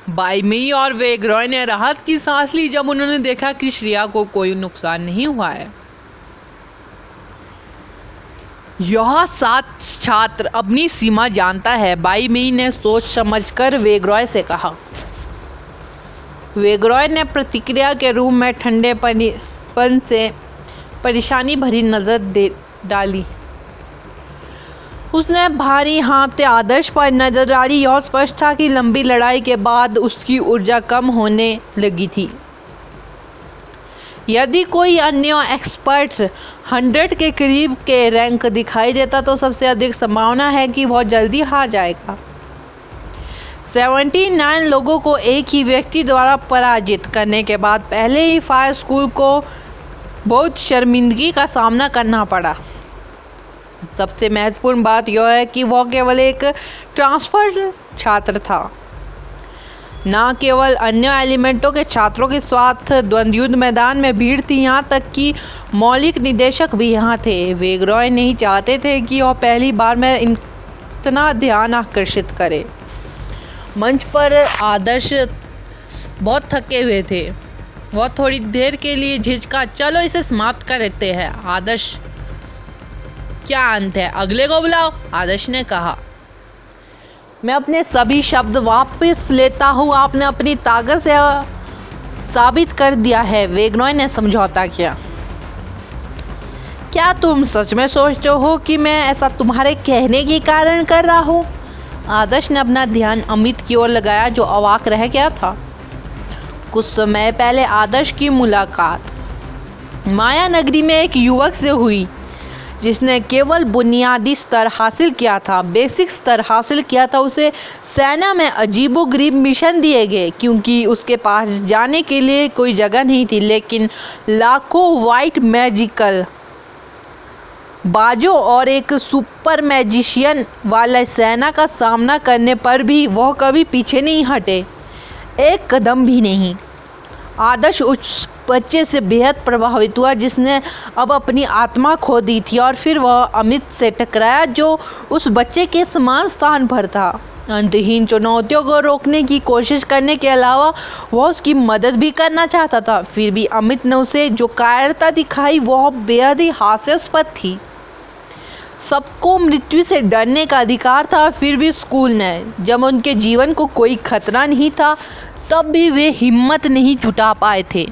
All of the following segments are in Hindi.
बाइमी और वेगरॉय ने राहत की सांस ली जब उन्होंने देखा कि श्रेया को कोई नुकसान नहीं हुआ है। यह छात्र अपनी सीमा जानता है, बाइमी ने सोच समझकर वेगरॉय से कहा। वेगरॉय ने प्रतिक्रिया के रूप में ठंडेपन से परेशानी भरी नजर डाली। उसने भारी हाँफते आदर्श पर नजर डाली और स्पष्ट था कि लंबी लड़ाई के बाद उसकी ऊर्जा कम होने लगी थी। यदि कोई अन्य एक्सपर्ट 100 के करीब के रैंक दिखाई देता तो सबसे अधिक संभावना है कि वह जल्दी हार जाएगा। 79 लोगों को एक ही व्यक्ति द्वारा पराजित करने के बाद पहले ही फायर स्कूल को बहुत शर्मिंदगी का सामना करना पड़ा। सबसे महत्वपूर्ण बात यह है कि वह केवल एक ट्रांसफर छात्र था, न केवल अन्य एलिमेंटों के छात्रों के साथ द्वंद्वयुद्ध मैदान में भीड़ थी, यहाँ तक कि मौलिक निदेशक भी यहाँ थे। वेगरॉय नहीं चाहते थे कि वह पहली बार में इतना ध्यान आकर्षित करे। मंच पर आदर्श बहुत थके हुए थे। वह थोड़ी देर के लिए झिझका। चलो इसे समाप्त कर देते हैं। आदर्श, क्या अंत है? अगले को बुलाओ, आदर्श ने कहा। मैं अपने सभी शब्द वापस लेता हूँ। आपने अपनी ताकत से साबित कर दिया है, वेगरॉय ने समझौता किया। क्या तुम सच में सोचते हो कि मैं ऐसा तुम्हारे कहने के कारण कर रहा हूँ? आदर्श ने अपना ध्यान अमित की ओर लगाया, जो अवाक रह गया था। कुछ समय पहले आदर्श की मुलाकात माया नगरी में एक युवक से हुई जिसने केवल बुनियादी स्तर हासिल किया था, बेसिक स्तर हासिल किया था। उसे सेना में अजीबोगरीब मिशन दिए गए क्योंकि उसके पास जाने के लिए कोई जगह नहीं थी। लेकिन लाखों वाइट मैजिकल बाजों और एक सुपर मैजिशियन वाले सेना का सामना करने पर भी वह कभी पीछे नहीं हटे, एक कदम भी नहीं। आदर्श उस बच्चे से बेहद प्रभावित हुआ जिसने अब अपनी आत्मा खो दी थी, और फिर वह अमित से टकराया जो उस बच्चे के समान स्थान पर था। अंतहीन चुनौतियों को रोकने की कोशिश करने के अलावा वह उसकी मदद भी करना चाहता था। फिर भी अमित ने उसे जो कायरता दिखाई वह बेहद ही हास्यास्पद थी। सबको मृत्यु से डरने का अधिकार था, फिर भी स्कूल में जब उनके जीवन को कोई खतरा नहीं था तब भी वे हिम्मत नहीं जुटा पाए थे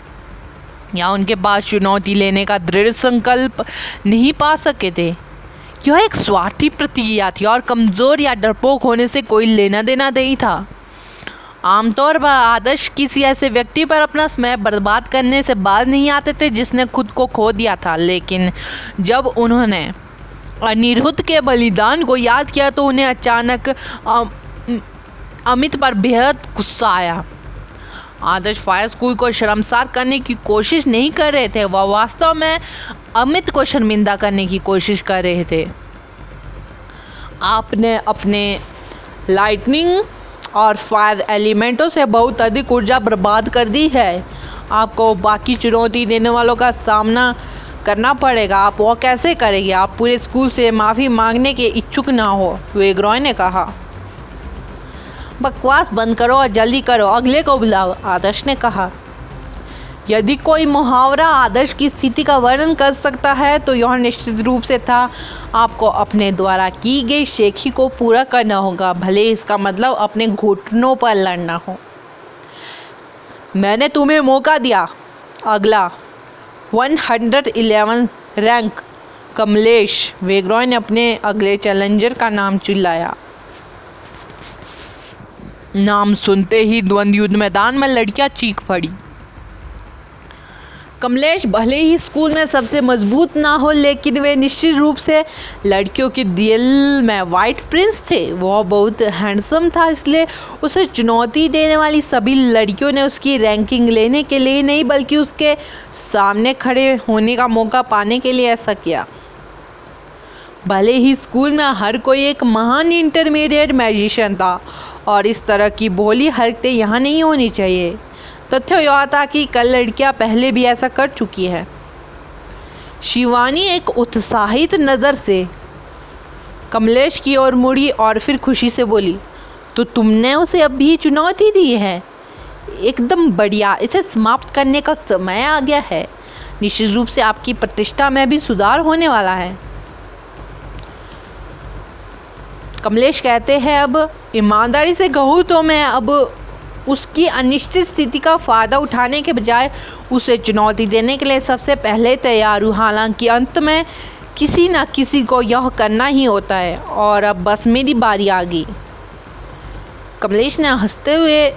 या उनके पास चुनौती लेने का दृढ़ संकल्प नहीं पा सके थे। यह एक स्वार्थी प्रतिक्रिया थी और कमज़ोर या डरपोक होने से कोई लेना देना नहीं था। आमतौर पर आदर्श किसी ऐसे व्यक्ति पर अपना समय बर्बाद करने से बाज नहीं आते थे जिसने खुद को खो दिया था, लेकिन जब उन्होंने अनिरुद्ध के बलिदान को याद किया तो उन्हें अचानक अमित पर बेहद गुस्सा आया। आदर्श फायर स्कूल को शर्मसार करने की कोशिश नहीं कर रहे थे, वह वास्तव में अमित को शर्मिंदा करने की कोशिश कर रहे थे। आपने अपने लाइटनिंग और फायर एलिमेंटों से बहुत अधिक ऊर्जा बर्बाद कर दी है। आपको बाकी चुनौती देने वालों का सामना करना पड़ेगा। आप वो कैसे करेंगे? आप पूरे स्कूल से माफ़ी मांगने के इच्छुक ना हो, वेगरॉय ने कहा। बकवास बंद करो और जल्दी करो, अगले को बुलाओ, आदर्श ने कहा। यदि कोई मुहावरा आदर्श की स्थिति का वर्णन कर सकता है तो यह निश्चित रूप से था, आपको अपने द्वारा की गई शेखी को पूरा करना होगा, भले इसका मतलब अपने घुटनों पर लड़ना हो। मैंने तुम्हें मौका दिया। अगला 111 रैंक कमलेश, वेगरॉय ने अपने अगले चैलेंजर का नाम चिल्लाया। नाम सुनते ही द्वंद्वयुद्ध मैदान में लड़कियां चीख पड़ी। कमलेश भले ही स्कूल में सबसे मजबूत ना हो, लेकिन वे निश्चित रूप से लड़कियों के दिल में वाइट प्रिंस थे। वह बहुत हैंडसम था, इसलिए उसे चुनौती देने वाली सभी लड़कियों ने उसकी रैंकिंग लेने के लिए नहीं बल्कि उसके सामने खड़े होने का मौका पाने के लिए ऐसा किया। भले ही स्कूल में हर कोई एक महान इंटरमीडिएट मैजिशियन था और इस तरह की भोली हरकतें यहाँ नहीं होनी चाहिए। तथ्य यह था कि कल लड़कियाँ पहले भी ऐसा कर चुकी है। शिवानी एक उत्साहित नज़र से कमलेश की ओर मुड़ी और फिर खुशी से बोली, तो तुमने उसे अभी चुनौती दी है। एकदम बढ़िया, इसे समाप्त करने का समय आ गया है। निश्चित रूप से आपकी प्रतिष्ठा में भी सुधार होने वाला है। कमलेश कहते हैं, अब ईमानदारी से कहूँ तो मैं अब उसकी अनिश्चित स्थिति का फ़ायदा उठाने के बजाय उसे चुनौती देने के लिए सबसे पहले तैयार हूँ। हालांकि अंत में किसी न किसी को यह करना ही होता है और अब बस मेरी बारी आ गई। कमलेश ने हंसते हुए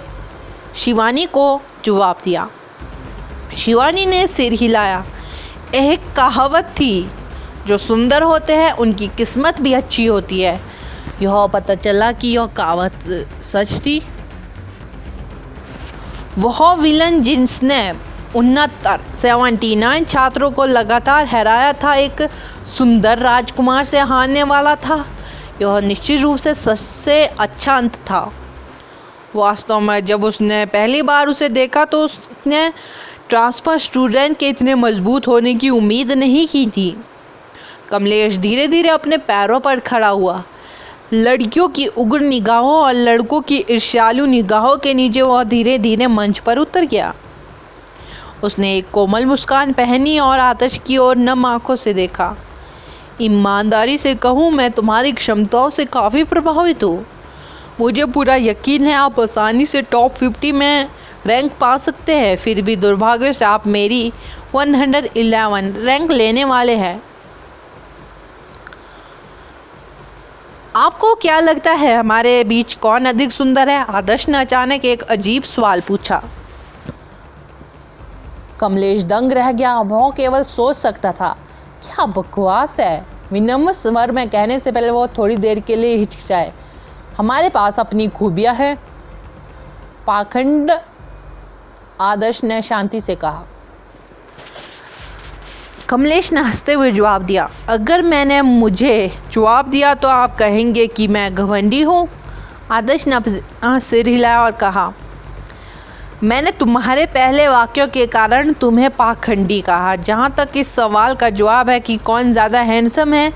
शिवानी को जवाब दिया। शिवानी ने सिर हिलाया। एक कहावत थी, जो सुंदर होते हैं उनकी किस्मत भी अच्छी होती है। यह पता चला कि यह कहावत सच थी। वह विलन जिसने 79 छात्रों को लगातार हराया था, एक सुंदर राजकुमार से हारने वाला था। यह निश्चित रूप से सबसे अच्छा अंत था। वास्तव में जब उसने पहली बार उसे देखा तो उसने ट्रांसफर स्टूडेंट के इतने मजबूत होने की उम्मीद नहीं की थी। कमलेश धीरे धीरे अपने पैरों पर खड़ा हुआ। लड़कियों की उग्र निगाहों और लड़कों की ईर्ष्यालु निगाहों के नीचे वह धीरे धीरे मंच पर उतर गया। उसने एक कोमल मुस्कान पहनी और आदर्श की ओर नम आंखों से देखा। ईमानदारी से कहूँ, मैं तुम्हारी क्षमताओं से काफ़ी प्रभावित हूँ। मुझे पूरा यकीन है आप आसानी से टॉप 50 में रैंक पा सकते हैं। फिर भी दुर्भाग्य से आप मेरी 111 रैंक लेने वाले हैं। आपको क्या लगता है हमारे बीच कौन अधिक सुंदर है? आदर्श ने अचानक एक अजीब सवाल पूछा। कमलेश दंग रह गया। वह केवल सोच सकता था, क्या बकवास है। विनम्र स्वर में कहने से पहले वो थोड़ी देर के लिए हिचकिचाए। हमारे पास अपनी खूबियाँ हैं, पाखंड, आदर्श ने शांति से कहा। कमलेश ने हंसते हुए जवाब दिया, अगर मैंने मुझे जवाब दिया तो आप कहेंगे कि मैं घमंडी हूँ। आदर्श ने सिर हिलाया और कहा, मैंने तुम्हारे पहले वाक्यों के कारण तुम्हें पाखंडी कहा। जहाँ तक इस सवाल का जवाब है कि कौन ज़्यादा हैंडसम है,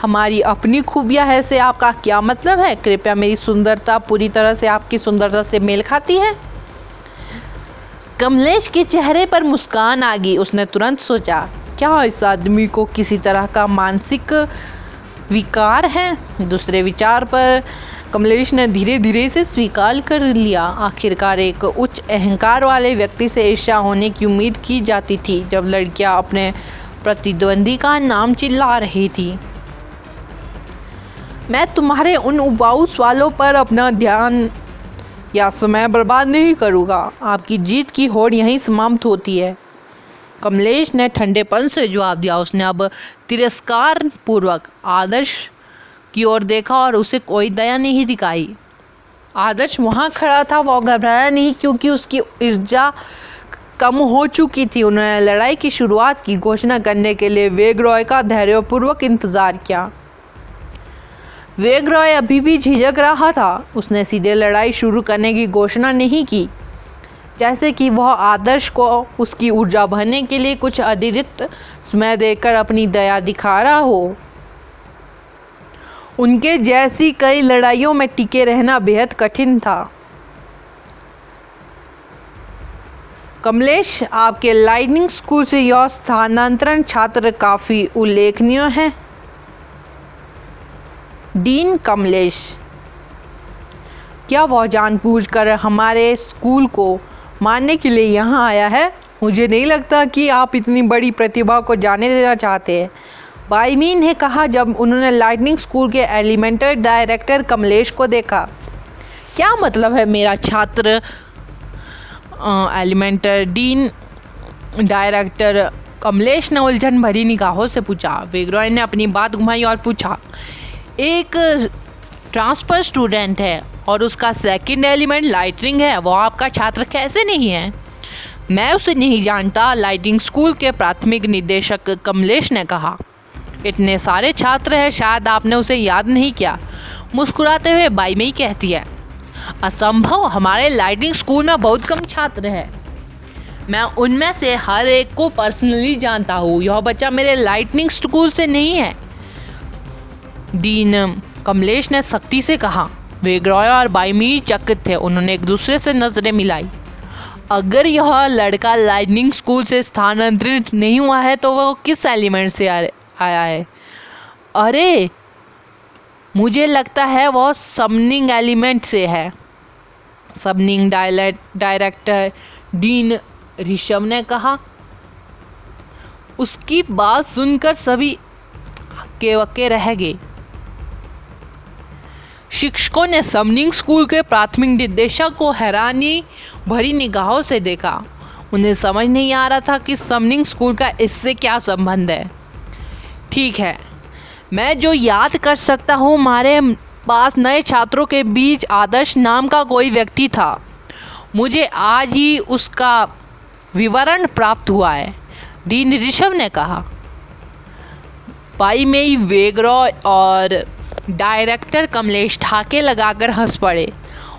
हमारी अपनी खूबियाँ है से आपका क्या मतलब है? कृपया मेरी सुंदरता पूरी तरह से आपकी सुंदरता से मेल खाती है। कमलेश के चेहरे पर मुस्कान आ गई। उसने तुरंत सोचा, क्या इस आदमी को किसी तरह का मानसिक विकार है? दूसरे विचार पर कमलेश ने धीरे धीरे इसे स्वीकार कर लिया। आखिरकार एक उच्च अहंकार वाले व्यक्ति से ईर्ष्या होने की उम्मीद की जाती थी जब लड़कियां अपने प्रतिद्वंदी का नाम चिल्ला रही थी। मैं तुम्हारे उन उबाऊ सवालों पर अपना ध्यान या समय बर्बाद नहीं करूँगा। आपकी जीत की होड़ यहीं समाप्त होती है। कमलेश ने ठंडेपन से जवाब दिया। उसने अब तिरस्कार पूर्वक आदर्श की ओर देखा और उसे कोई दया नहीं दिखाई। आदर्श वहाँ खड़ा था। वो घबराया नहीं क्योंकि उसकी ऊर्जा कम हो चुकी थी। उन्होंने लड़ाई की शुरुआत की घोषणा करने के लिए वेगरॉय का धैर्यपूर्वक इंतजार किया। वेगरॉय अभी भी झिझक रहा था। उसने सीधे लड़ाई शुरू करने की घोषणा नहीं की, जैसे कि वह आदर्श को उसकी ऊर्जा भरने के लिए कुछ अतिरिक्त समय देकर अपनी दया दिखा रहा हो। उनके जैसी कई लड़ाइयों में टिके रहना बेहद कठिन था। कमलेश, आपके लाइटनिंग स्कूल से यह स्थानांतरण छात्र काफ़ी उल्लेखनीय है। डीन कमलेश, क्या वह जानबूझकर हमारे स्कूल को मारने के लिए यहाँ आया है? मुझे नहीं लगता कि आप इतनी बड़ी प्रतिभा को जाने देना चाहते हैं, बाइमीन ने कहा जब उन्होंने लाइटनिंग स्कूल के एलिमेंटल डायरेक्टर कमलेश को देखा। क्या मतलब है मेरा छात्र? एलिमेंटल डीन डायरेक्टर कमलेश ने उलझन भरी निगाहों से पूछा। वेगरॉय ने अपनी बात घुमाई और पूछा, एक ट्रांसफर स्टूडेंट है और उसका सेकंड एलिमेंट लाइटनिंग है, वो आपका छात्र कैसे नहीं है? मैं उसे नहीं जानता, लाइटिंग स्कूल के प्राथमिक निदेशक कमलेश ने कहा। इतने सारे छात्र हैं, शायद आपने उसे याद नहीं किया। मुस्कुराते हुए बाईमई कहती है, असंभव, हमारे लाइटिंग स्कूल में बहुत कम छात्र हैं। मैं उनमें से हर एक को पर्सनली जानता हूँ। यह बच्चा मेरे लाइटनिंग स्कूल से नहीं है। डीन कमलेश ने सख्ती से कहा। वेगरॉय और बाइमी चकित थे। उन्होंने एक दूसरे से नजरें मिलाई। अगर यह लड़का लाइटनिंग स्कूल से स्थानांतरित नहीं हुआ है तो वह किस एलिमेंट से आया है? अरे, मुझे लगता है वह समनिंग एलिमेंट से है। समनिंग डायरेक्टर डीन ऋषभ ने कहा। उसकी बात सुनकर सभी हक्के-बक्के रह गए। शिक्षकों ने समनिंग स्कूल के प्राथमिक निदेशक को हैरानी भरी निगाहों से देखा। उन्हें समझ नहीं आ रहा था कि समनिंग स्कूल का इससे क्या संबंध है। ठीक है, मैं जो याद कर सकता हूँ, हमारे पास नए छात्रों के बीच आदर्श नाम का कोई व्यक्ति था। मुझे आज ही उसका विवरण प्राप्त हुआ है, डीन ऋषभ ने कहा। बाइमेई, वेगरॉय और डायरेक्टर कमलेश ठाके लगाकर हंस पड़े।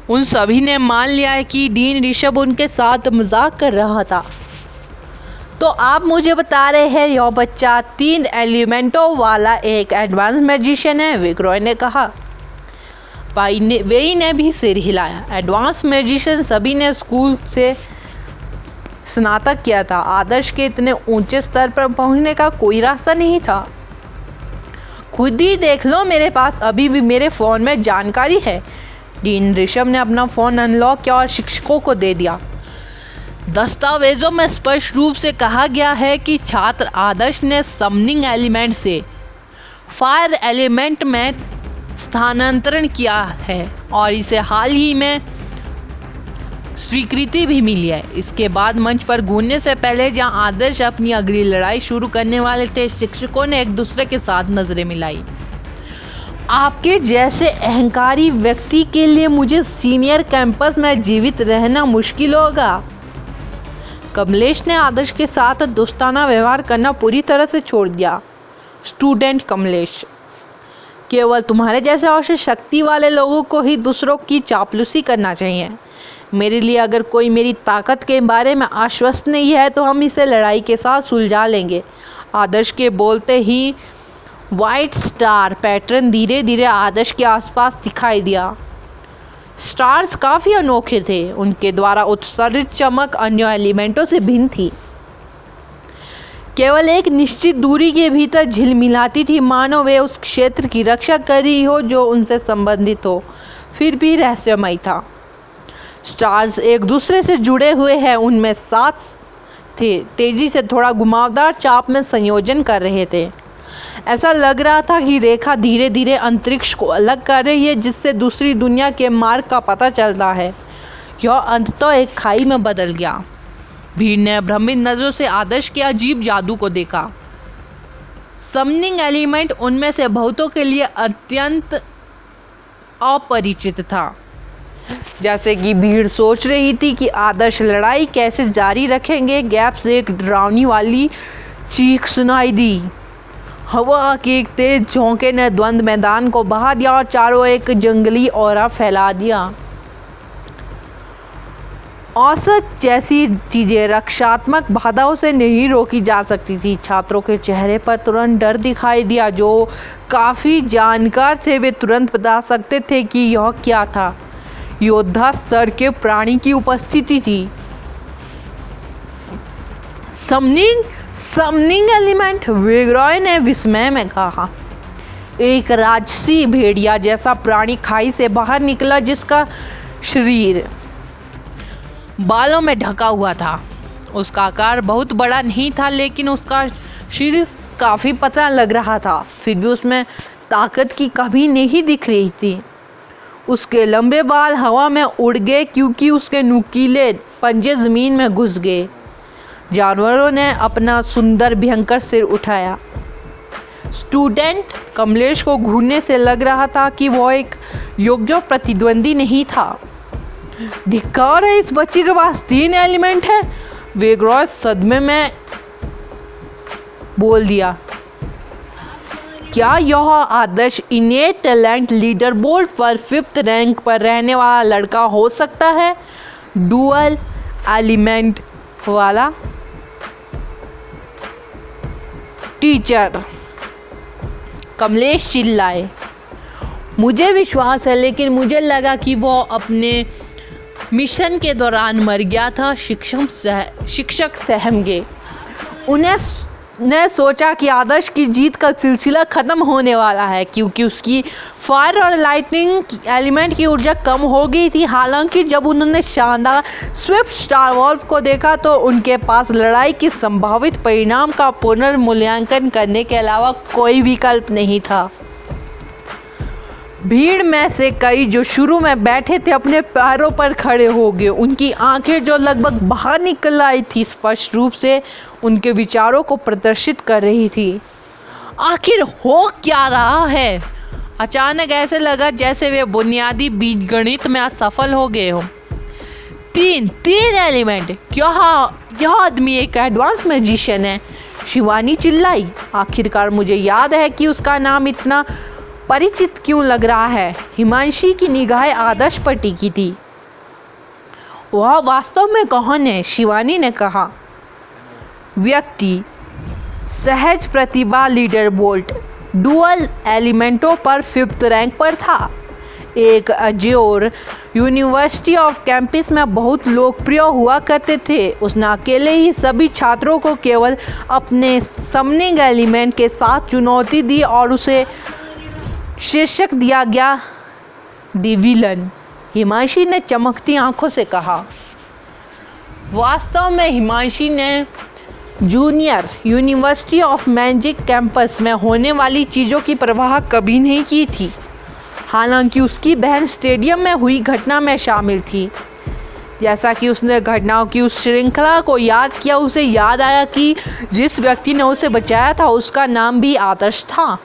उन सभी ने मान लिया है कि डीन ऋषभ उनके साथ मजाक कर रहा था। तो आप मुझे बता रहे हैं यह बच्चा 3 एलिमेंटों वाला एक एडवांस मैजिशियन है, वेगरॉय ने कहा। वेई ने भी सिर हिलाया। एडवांस मैजिशियन सभी ने स्कूल से स्नातक किया था। आदर्श के इतने ऊंचे स्तर पर पहुंचने का कोई रास्ता नहीं था। खुद ही देख लो, मेरे पास अभी भी मेरे फ़ोन में जानकारी है। डीन ऋषभ ने अपना फ़ोन अनलॉक किया और शिक्षकों को दे दिया। दस्तावेजों में स्पष्ट रूप से कहा गया है कि छात्र आदर्श ने समनिंग एलिमेंट से फायर एलिमेंट में स्थानांतरण किया है और इसे हाल ही में स्वीकृति भी मिली है। इसके बाद मंच पर घूमने से पहले जहां आदर्श अपनी अगली लड़ाई शुरू करने वाले थे, शिक्षकों ने एक दूसरे के साथ नजरें मिलाई। आपके जैसे अहंकारी व्यक्ति के लिए मुझे सीनियर कैंपस में जीवित रहना मुश्किल होगा। कमलेश ने आदर्श के साथ दोस्ताना व्यवहार करना पूरी तरह से छोड़ दिया। स्टूडेंट कमलेश, केवल तुम्हारे जैसे औसत शक्ति वाले लोगों को ही दूसरों की चापलूसी करना चाहिए। मेरे लिए अगर कोई मेरी ताकत के बारे में आश्वस्त नहीं है तो हम इसे लड़ाई के साथ सुलझा लेंगे। आदर्श के बोलते ही वाइट स्टार पैटर्न धीरे धीरे आदर्श के आसपास दिखाई दिया। स्टार्स काफ़ी अनोखे थे। उनके द्वारा उत्सर्जित चमक अन्य एलिमेंटों से भिन्न थी। केवल एक निश्चित दूरी के भीतर झिलमिलाती थी, मानो वे उस क्षेत्र की रक्षा कर रही हो जो उनसे संबंधित हो, फिर भी रहस्यमय था। स्टार्स एक दूसरे से जुड़े हुए हैं, उनमें 7 थे, तेजी से थोड़ा घुमावदार चाप में संयोजन कर रहे थे। ऐसा लग रहा था कि रेखा धीरे धीरे अंतरिक्ष को अलग कर रही है, जिससे दूसरी दुनिया के मार्ग का पता चलता है। यह अंततः एक खाई में बदल गया। भीड़ ने भ्रमित नजरों से आदर्श के अजीब जादू को देखा। समनिंग एलिमेंट उनमें से बहुतों के लिए अत्यंत अपरिचित था। जैसे कि भीड़ सोच रही थी कि आदर्श लड़ाई कैसे जारी रखेंगे, गैप से एक डरावनी वाली चीख सुनाई दी। हवा के एक तेज झोंके ने द्वंद्व मैदान को बहा दिया और चारों एक जंगली ऑरा फैला दिया। औसत जैसी चीजें रक्षात्मक बाधाओं से नहीं रोकी जा सकती थी। छात्रों के चेहरे पर तुरंत डर दिखाई दिया। जो काफी जानकार थे वे तुरंत बता सकते थे कि यह क्या था। योद्धा स्तर के प्राणी की उपस्थिति थी। समनिंग एलिमेंट, वेगरॉय ने विस्मय में कहा। एक राजसी भेड़िया जैसा प्राणी खाई से बाहर निकला, जिसका शरीर बालों में ढका हुआ था। उसका आकार बहुत बड़ा नहीं था, लेकिन उसका शरीर काफ़ी पतला लग रहा था। फिर भी उसमें ताकत की कमी नहीं दिख रही थी। उसके लंबे बाल हवा में उड़ गए क्योंकि उसके नुकीले पंजे ज़मीन में घुस गए। जानवरों ने अपना सुंदर भयंकर सिर उठाया। स्टूडेंट कमलेश को घूरने से लग रहा था कि वह एक योग्य प्रतिद्वंदी नहीं था। धिक्कार है, इस बच्चे के पास 3 एलिमेंट है, वेगरॉय सदमे में बोल दिया। क्या यह आदर्श इनेट टैलेंट लीडर बोर्ड पर 5th रैंक पर रहने वाला लड़का हो सकता है? डुअल एलिमेंट वाला? टीचर, कमलेश चिल्लाए। मुझे विश्वास है, लेकिन मुझे लगा कि वो अपने मिशन के दौरान मर गया था। शिक्षक सहम गए। उन्हें सोचा कि आदर्श की जीत का सिलसिला ख़त्म होने वाला है, क्योंकि उसकी फायर और लाइटनिंग एलिमेंट की ऊर्जा कम हो गई थी। हालांकि जब उन्होंने शानदार स्विफ्ट स्टार वॉल्व को देखा तो उनके पास लड़ाई की संभावित परिणाम का पुनर्मूल्यांकन करने के अलावा कोई विकल्प नहीं था। भीड़ में से कई जो शुरू में बैठे थे अपने पैरों पर खड़े हो गए। उनकी आंखें जो लगभग बाहर निकल आई थी स्पष्ट रूप से उनके विचारों को प्रदर्शित कर रही थी। आखिर हो क्या रहा है? अचानक ऐसे लगा जैसे वे बुनियादी बीजगणित में असफल हो गए हो। तीन एलिमेंट, क्या यह आदमी एक एडवांस मैजिशियन है? शिवानी चिल्लाई। आखिरकार मुझे याद है कि उसका नाम इतना परिचित क्यों लग रहा है। हिमांशी की निगाहें आदर्श पर टिकी थी। वह वास्तव में कौन है? शिवानी ने कहा। व्यक्ति, सहज प्रतिभा लीडर बोल्ट, डुअल एलिमेंटों पर 5th रैंक पर था। एक अज्योर यूनिवर्सिटी ऑफ कैंपस में बहुत लोकप्रिय हुआ करते थे। उसने अकेले ही सभी छात्रों को केवल अपने समनिंग एलिमेंट के साथ चुनौती दी और उसे शीर्षक दिया गया द विलन। हिमांशी ने चमकती आंखों से कहा। वास्तव में हिमांशी ने junior university of magic campus में होने वाली चीज़ों की परवाह कभी नहीं की थी। हालांकि उसकी बहन स्टेडियम में हुई घटना में शामिल थी। जैसा कि उसने घटनाओं की उस श्रृंखला को याद किया, उसे याद आया कि जिस व्यक्ति ने उसे बचाया था उसका नाम भी आदर्श था।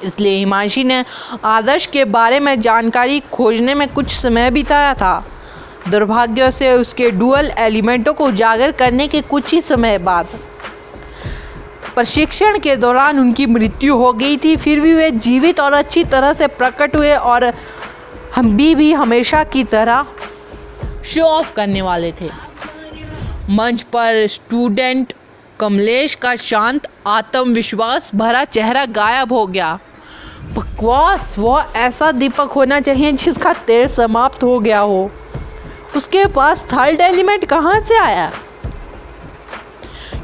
इसलिए हिमांशी ने आदर्श के बारे में जानकारी खोजने में कुछ समय बिताया था। दुर्भाग्य से उसके डुअल एलिमेंटों को उजागर करने के कुछ ही समय बाद प्रशिक्षण के दौरान उनकी मृत्यु हो गई थी। फिर भी वे जीवित और अच्छी तरह से प्रकट हुए और हम भी हमेशा की तरह शो ऑफ करने वाले थे। मंच पर स्टूडेंट कमलेश का शांत आत्मविश्वास भरा चेहरा गायब हो गया। बकवास, वो ऐसा दीपक होना चाहिए जिसका तेल समाप्त हो गया हो। उसके पास 3rd एलिमेंट कहाँ से आया?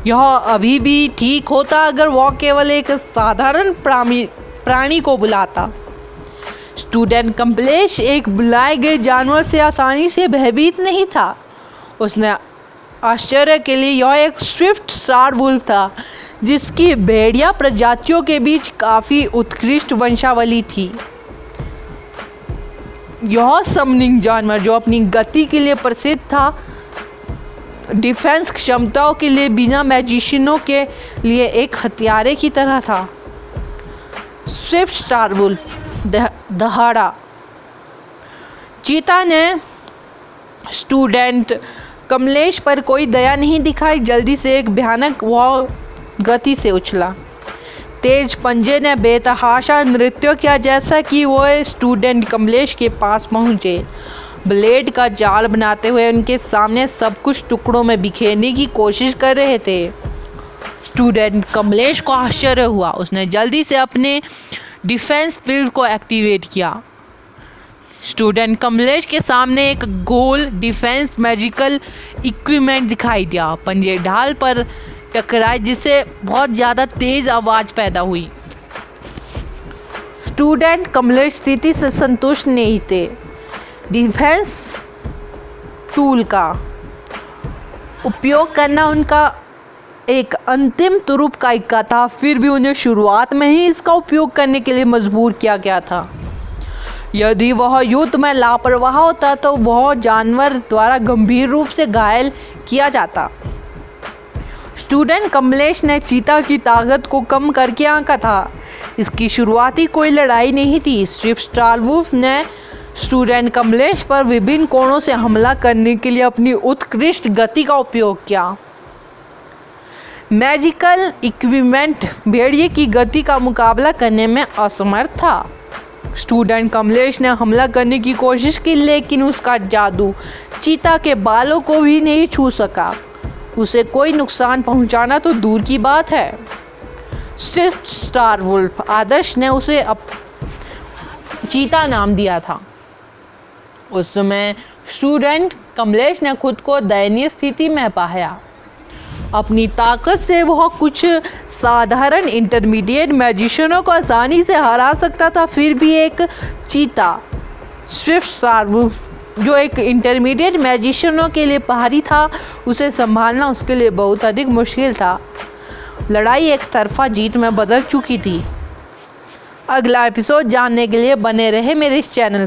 यह अभी भी ठीक होता अगर वह केवल एक साधारण प्राणी को बुलाता। स्टूडेंट कमलेश एक बुलाए गए जानवर से आसानी से भयभीत नहीं था। उसने आश्चर्य के लिए यह एक स्विफ्ट स्टार वुल्फ था, जिसकी भेड़िया प्रजातियों के बीच काफ़ी उत्कृष्ट वंशावली थी। यह समनिंग जानवर, जो अपनी गति के लिए प्रसिद्ध था, डिफेंस क्षमताओं के लिए बिना मैजिशियनों के लिए एक हथियारे की तरह था। स्विफ्ट स्टार वुल्फ दहाड़ा। चीता ने स्टूडेंट कमलेश पर कोई दया नहीं दिखाई। जल्दी से एक भयानक वह गति से उछला। तेज पंजे ने बेतहाशा नृत्य किया जैसा कि वो स्टूडेंट कमलेश के पास पहुंचे। ब्लेड का जाल बनाते हुए उनके सामने सब कुछ टुकड़ों में बिखेरने की कोशिश कर रहे थे। स्टूडेंट कमलेश को आश्चर्य हुआ। उसने जल्दी से अपने डिफेंस फील्ड को एक्टिवेट किया। स्टूडेंट कमलेश के सामने एक गोल डिफेंस मैजिकल इक्विपमेंट दिखाई दिया। पंजे ढाल पर टकराए जिससे बहुत ज़्यादा तेज आवाज़ पैदा हुई। स्टूडेंट कमलेश स्थिति से संतुष्ट नहीं थे। डिफेंस टूल का उपयोग करना उनका एक अंतिम तुरुप का इक्का था। फिर भी उन्हें शुरुआत में ही इसका उपयोग करने के लिए मजबूर किया गया था। यदि वह युद्ध में लापरवाह होता तो वह जानवर द्वारा गंभीर रूप से घायल किया जाता। स्टूडेंट कमलेश ने चीता की ताकत को कम करके आंका था। इसकी शुरुआती कोई लड़ाई नहीं थी। स्विफ्ट स्टार वुल्फ ने स्टूडेंट कमलेश पर विभिन्न कोणों से हमला करने के लिए अपनी उत्कृष्ट गति का उपयोग किया। मैजिकल इक्विपमेंट भेड़िए की गति का मुकाबला करने में असमर्थ था। स्टूडेंट कमलेश ने हमला करने की कोशिश की, लेकिन उसका जादू चीता के बालों को भी नहीं छू सका। उसे कोई नुकसान पहुंचाना तो दूर की बात है। स्विफ्ट स्टार वुल्फ आदर्श ने उसे चीता नाम दिया था। उस समय स्टूडेंट कमलेश ने खुद को दयनीय स्थिति में पाया। अपनी ताकत से वह कुछ साधारण इंटरमीडिएट मैजिशियनों को आसानी से हरा सकता था, फिर भी एक चीता स्विफ्ट जो एक इंटरमीडिएट मैजिशियनों के लिए भारी था, उसे संभालना उसके लिए बहुत अधिक मुश्किल था। लड़ाई एक तरफा जीत में बदल चुकी थी। अगला एपिसोड जानने के लिए बने रहे मेरे इस चैनल।